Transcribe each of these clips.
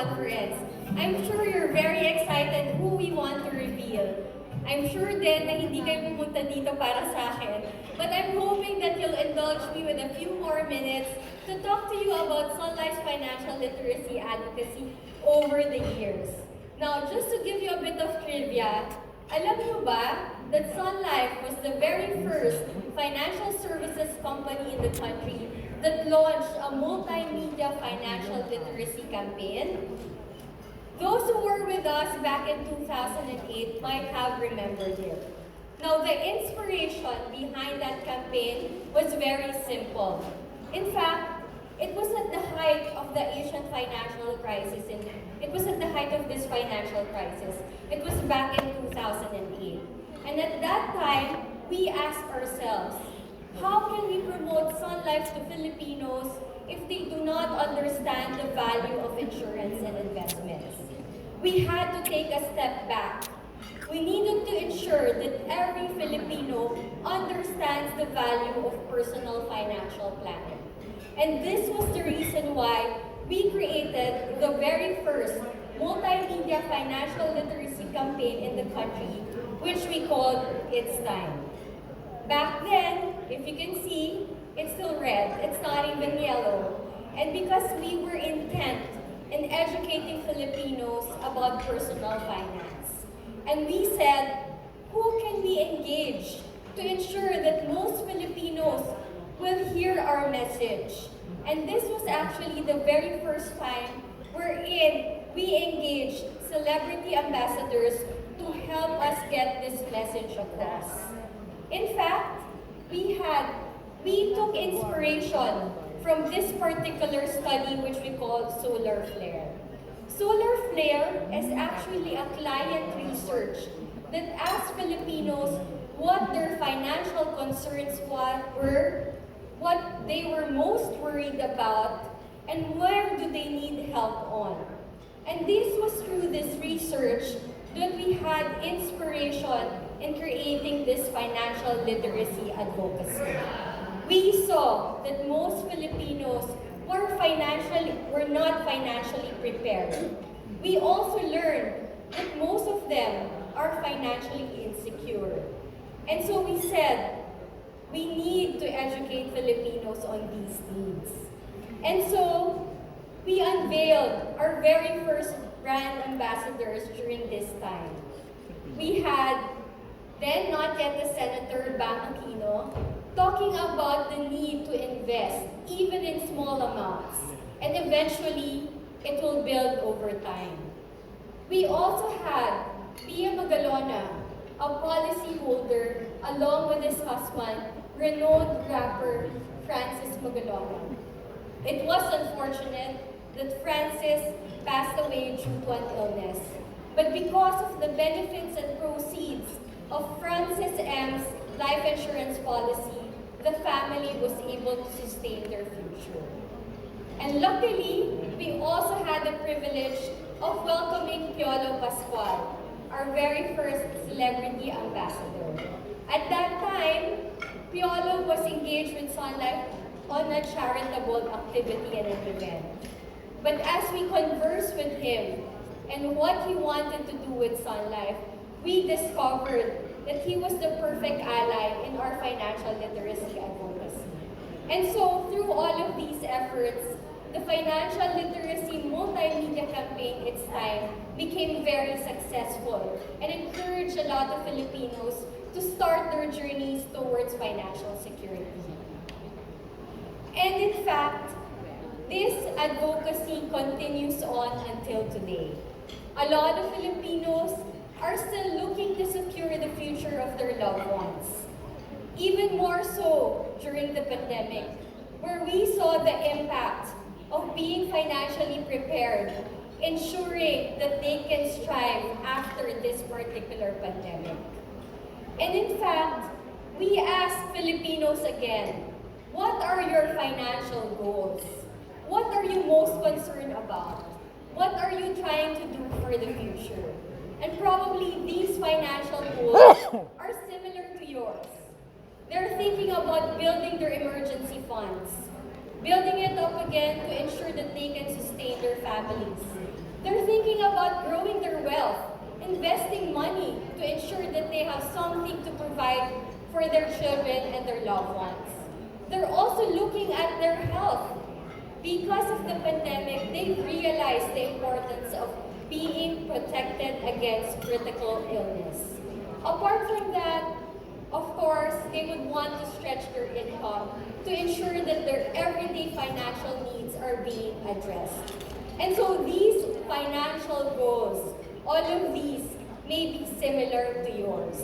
conference. I'm sure you're very excited who we want to reveal. I'm sure din na hindi kayo pumunta dito para sa akin. But I'm hoping that you'll indulge me with a few more minutes to talk to you about Sun Life's financial literacy advocacy over the years. Now, just to give you a bit of trivia, alam niyo ba that Sun Life was the very first financial services company in the country that launched a multimedia financial literacy campaign? Those who were with us back in 2008 might have remembered it. Now, the inspiration behind that campaign was very simple. In fact, it was at the height of the Asian financial crisis. It was at the height of this financial crisis. It was back in 2008. And at that time, we asked ourselves, how can we promote Sun Life to Filipinos if they do not understand the value of insurance and investments? We had to take a step back. We needed to ensure that every Filipino understands the value of personal financial planning. And this was the reason why we created the very first multimedia financial literacy campaign in the country, which we called It's Time. Back then, if you can see, it's still red, it's not even yellow. And because we were intent in educating Filipinos about personal finance, and we said, who can we engage to ensure that most Filipinos will hear our message? And this was actually the very first time wherein we engaged celebrity ambassadors to help us get this message across. In fact, we took inspiration from this particular study which we call Solar Flare. Solar Flare is actually a client research that asked Filipinos what their financial concerns were, what they were most worried about, and where do they need help on. And this was through this research that we had inspiration in creating this financial literacy advocacy. We saw that most Filipinos were not financially prepared. We also learned that most of them are financially insecure. And so we said, we need to educate Filipinos on these needs. And so we unveiled our very first brand ambassadors during this time. We had then not yet the Senator Bang Aquino talking about the need to invest even in small amounts, and eventually it will build over time. We also had Pia Magalona, a policyholder, along with his husband, renowned rapper Francis Magalona. It was unfortunate that Francis passed away due to an illness, but because of the benefits and proceeds of Francis M's life insurance policy, the family was able to sustain their future. And luckily, we also had the privilege of welcoming Piolo Pascual, our very first celebrity ambassador. At that time, Piolo was engaged with Sun Life on a charitable activity and an event. But as we conversed with him and what he wanted to do with Sun Life, we discovered that he was the perfect ally in our financial literacy advocacy. And so, through all of these efforts, the financial literacy multimedia campaign, It's Time, became very successful and encouraged a lot of Filipinos to start their journeys towards financial security. And in fact, this advocacy continues on until today. A lot of Filipinos are still looking to secure the future of their loved ones. Even more so during the pandemic, where we saw the impact of being financially prepared, ensuring that they can strive after this particular pandemic. And in fact, we asked Filipinos again, what are your financial goals? What are you most concerned about? What are you trying to do for the future? And probably these financial goals are similar to yours. They're thinking about building their emergency funds, building it up again to ensure that they can sustain their families, about growing their wealth, investing money to ensure that they have something to provide for their children and their loved ones. They're also looking at their health. Because of the pandemic, they realized the importance of being protected against critical illness. Apart from that, of course, they would want to stretch their income to ensure that their everyday financial needs are being addressed. And so these financial goals, all of these may be similar to yours.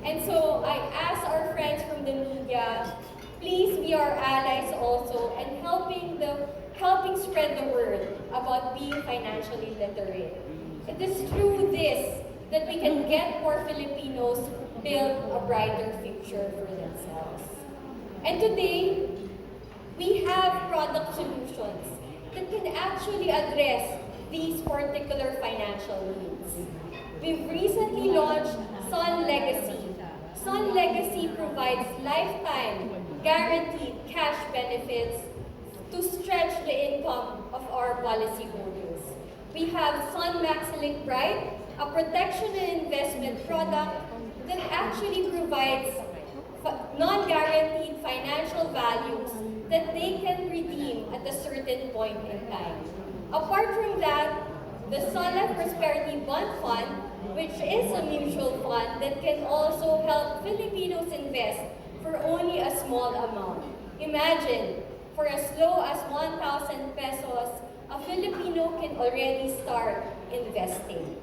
And so I ask our friends from the media, please be our allies also and helping spread the word about being financially literate. It is through this that we can get more Filipinos build a brighter future for themselves. And today, we have product solutions that can actually address these particular financial needs. We've recently launched Sun Legacy. Sun Legacy provides lifetime guaranteed cash benefits to stretch the income of our policyholders. We have Sun Maxilink Bright, a protection and investment product that actually provides non-guaranteed financial values that they can redeem at a certain point in time. Apart from that, the Sun Life Prosperity Bond Fund, which is a mutual fund that can also help Filipinos invest for only a small amount. Imagine, for as low as 1,000 pesos, a Filipino can already start investing.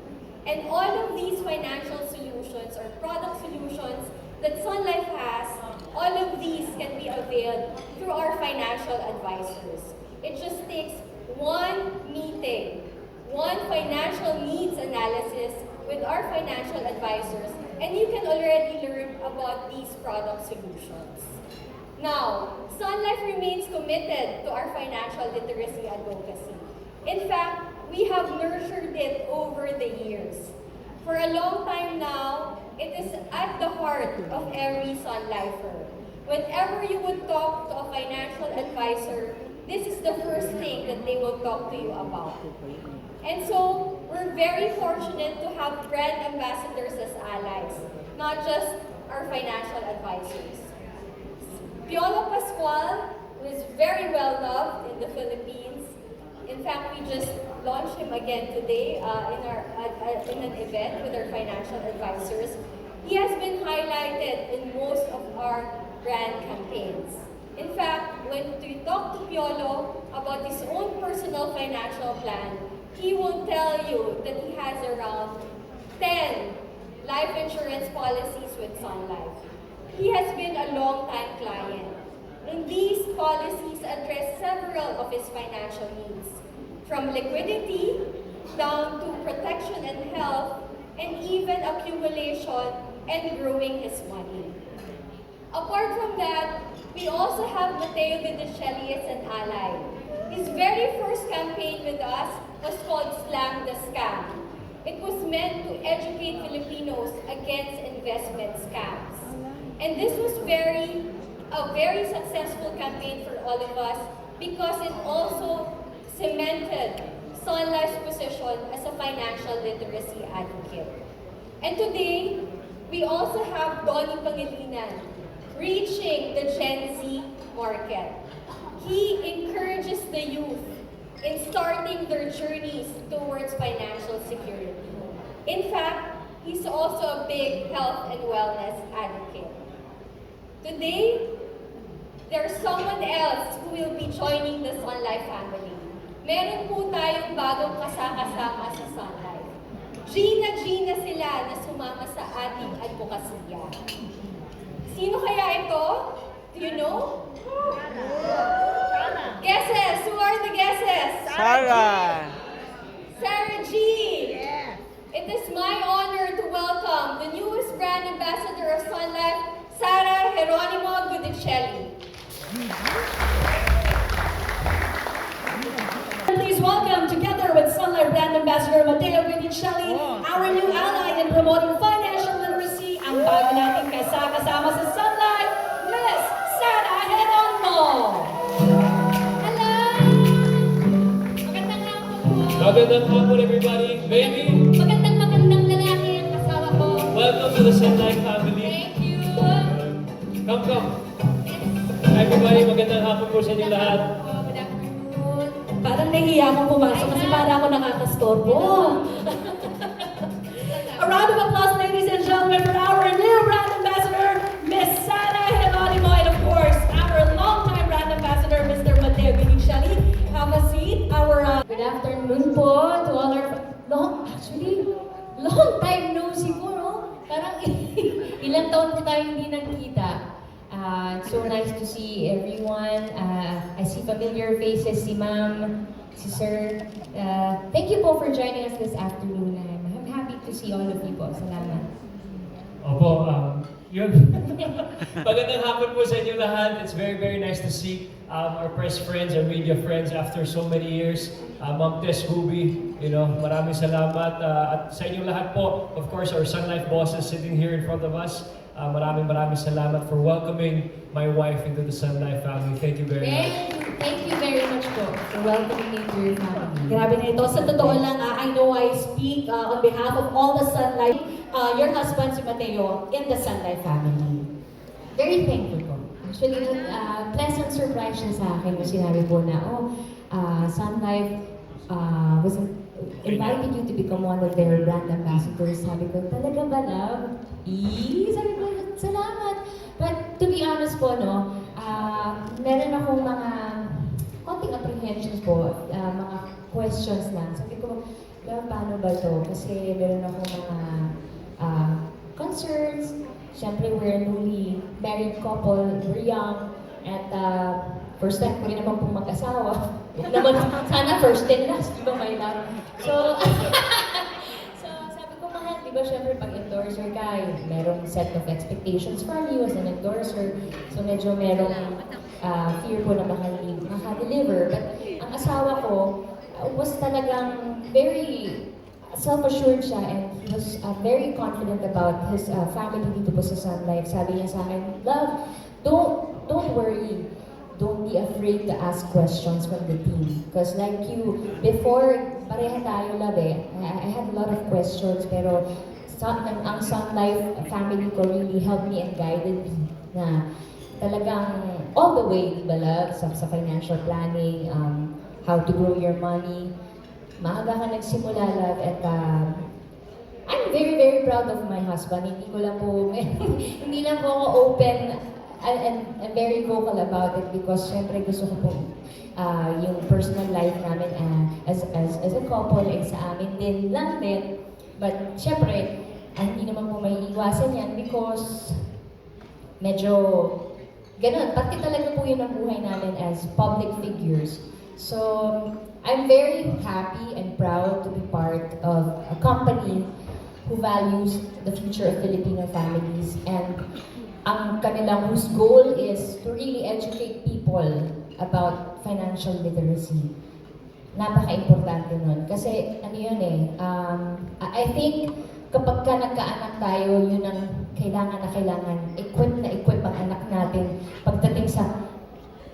And all of these financial solutions or product solutions that Sun Life has, all of these can be availed through our financial advisors. It just takes one meeting, one financial needs analysis with our financial advisors, and you can already learn about these product solutions. Now, Sun Life remains committed to our financial literacy advocacy. In fact, we have nurtured it over the years. For a long time now, it is at the heart of every Sun Lifer. Whenever you would talk to a financial advisor, this is the first thing that they will talk to you about. And so, we're very fortunate to have brand ambassadors as allies, not just our financial advisors. Piolo Pascual was very well loved in the Philippines. In fact, we just launched him again today in an event with our financial advisors. He has been highlighted in most of our brand campaigns. In fact, when we talk to Piolo about his own personal financial plan, he will tell you that he has around 10 life insurance policies with Sun Life. He has been a long-time client, and these policies address several of his financial needs, from liquidity down to protection and health, and even accumulation and growing his money. Apart from that, we also have Matteo Guidicelli as an ally. His very first campaign with us was called Slam the Scam. It was meant to educate Filipinos against investment scams. And this was a very successful campaign for all of us because it also cemented Sun Life's position as a financial literacy advocate. And today, we also have Donnie Pangilinan reaching the Gen Z market. He encourages the youth in starting their journeys towards financial security. In fact, he's also a big health and wellness advocate. Today, there's someone else who will be joining the Sun Life family. Meron po tayong bagong kasama sa Sun Life. Gina sila na sumama sa ating advokasya. Sino kaya ito? Do you know? Guesses! Who are the guesses? Sarah! Sarah G! Yes. It is my honor to welcome the newest brand ambassador of Sun Life, Sarah Geronimo Guidicelli. Please welcome, together with Sun Life brand ambassador Matteo Guidicelli, our new ally in promoting financial literacy, ang bago nating kasama sa Sun Life, Miss Sarah Geronimo. Hello! Magandang hapon po. Magandang hapon, everybody. Baby, Magandang lalaki ang asawa ko. welcome to the Sun Life family. Thank you. Come. Everybody, magandang hapon po sa inyo lahat. Good afternoon. Parang nahiya akong pumasok kasi para ako nakakastorbo. A round of applause, ladies and gentlemen, for our new brand ambassador, Miss Sana Geronimo, and of course, our longtime brand ambassador, Mr. Matteo. Guidicelli. Have a seat. Good afternoon po to all our... long time no see po, no? Parang ilang taon po tayo hindi nagkita. It's so nice to see everyone. I see familiar faces, si Ma'am, si Sir. Thank you po for joining us this afternoon. I'm happy to see all of you po. Salamat. Opo, yun. Magandang hapon po sa inyo lahat. It's very, very nice to see our press friends, our media friends after so many years. Ma'am Tess Hubi, maraming salamat. At sa inyo lahat po, of course, our Sun Life bosses sitting here in front of us. Maraming salamat for welcoming my wife into the Sun Life family. Thank you very much. Thank you very much po for welcoming me to your family. Grabe na ito. Sa totoo lang, I know I speak on behalf of all the Sun Life, your husband, si Matteo, in the Sun Life family. Very thankful po. Actually, pleasant surprise siya sa akin nung sinabi po na, Sun Life was invited you to become one of their brand ambassadors. Sabi ko, talaga ba, love? Sabi ko, salamat. But to be honest po, meron akong mga konting apprehensions po, mga questions lang. Sabi ko, love, paano ba ito? Kasi meron akong mga concerns. Siyempre, we're a newly married couple, we're young, at first time ko rin naman pong mag-asawa. Naman, sana first and last, di ba, my love? So, sabi ko, mahal, di ba, siyempre, pag endorser ka, merong set of expectations from you as an endorser. So, medyo merong fear ko na maka-deliver. But ang asawa ko was talagang very self-assured siya, and he was very confident about his family dito po sa Sun Life. Sabi niya sa akin, love, don't worry. Don't be afraid to ask questions from the team. Because like you, before, pareha tayo, love I had a lot of questions, pero ang Sun Life family ko really helped me and guided me na talagang all the way, di ba, love, sa financial planning, how to grow your money. Maaga ka nagsimula, love, at I'm very, very proud of my husband. Hindi lang po ako open and very vocal about it because syempre gusto ko po yung personal life namin as a couple ay sa amin din lang din. But syempre, hindi naman po may iwasan yan because medyo ganun. Pati talaga po yun ang buhay namin as public figures. So, I'm very happy and proud to be part of a company who values the future of Filipino families, and ang kanilang whose goal is to really educate people about financial literacy. Napaka-importante nun. Kasi ano yun I think kapag ka nagkaanak tayo, yun ang kailangan equip ang anak natin pagdating sa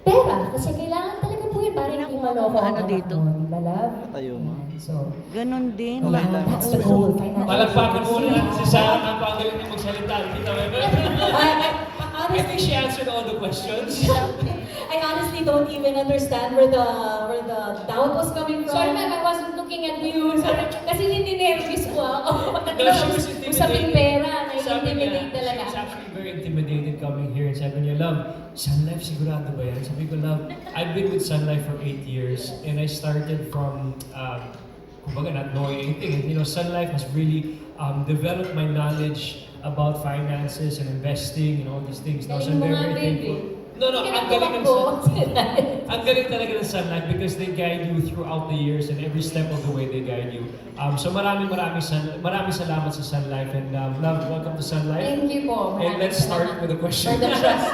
pera. Kasi kailangan talaga po yun para hindi maloko ang anak dito? mo. Di ba, love? Tayo mo. So, Ganon din. that's the goal. Palagpakan muna natin si Sarah, napagaling niya magsalita. Kita mo ba? I think she answered all the questions. I honestly don't even understand where the doubt was coming from. Sorry ma'am, I wasn't looking at you. Sorry, kasi nininervous po ako. No, she was intimidated. Usaping pera, Sabi niya, nai-intimidate talaga. she's actually very intimidated coming here. Sabi niya, love, Sun Life sigurado ba yan? Sabi ko, love, I've been with Sun Life for 8 years and I started from, kumbaga, not knowing anything. Sun Life has really developed my knowledge about finances and investing and all these things. No, so I'm very, very thankful. No, ang galing ng ang galing talaga ng Sun Life because they guide you throughout the years and every step of the way they guide you. So maraming salamat sa Sun Life and love, welcome to Sun Life. Thank you po. And let's start with the question. For the trust.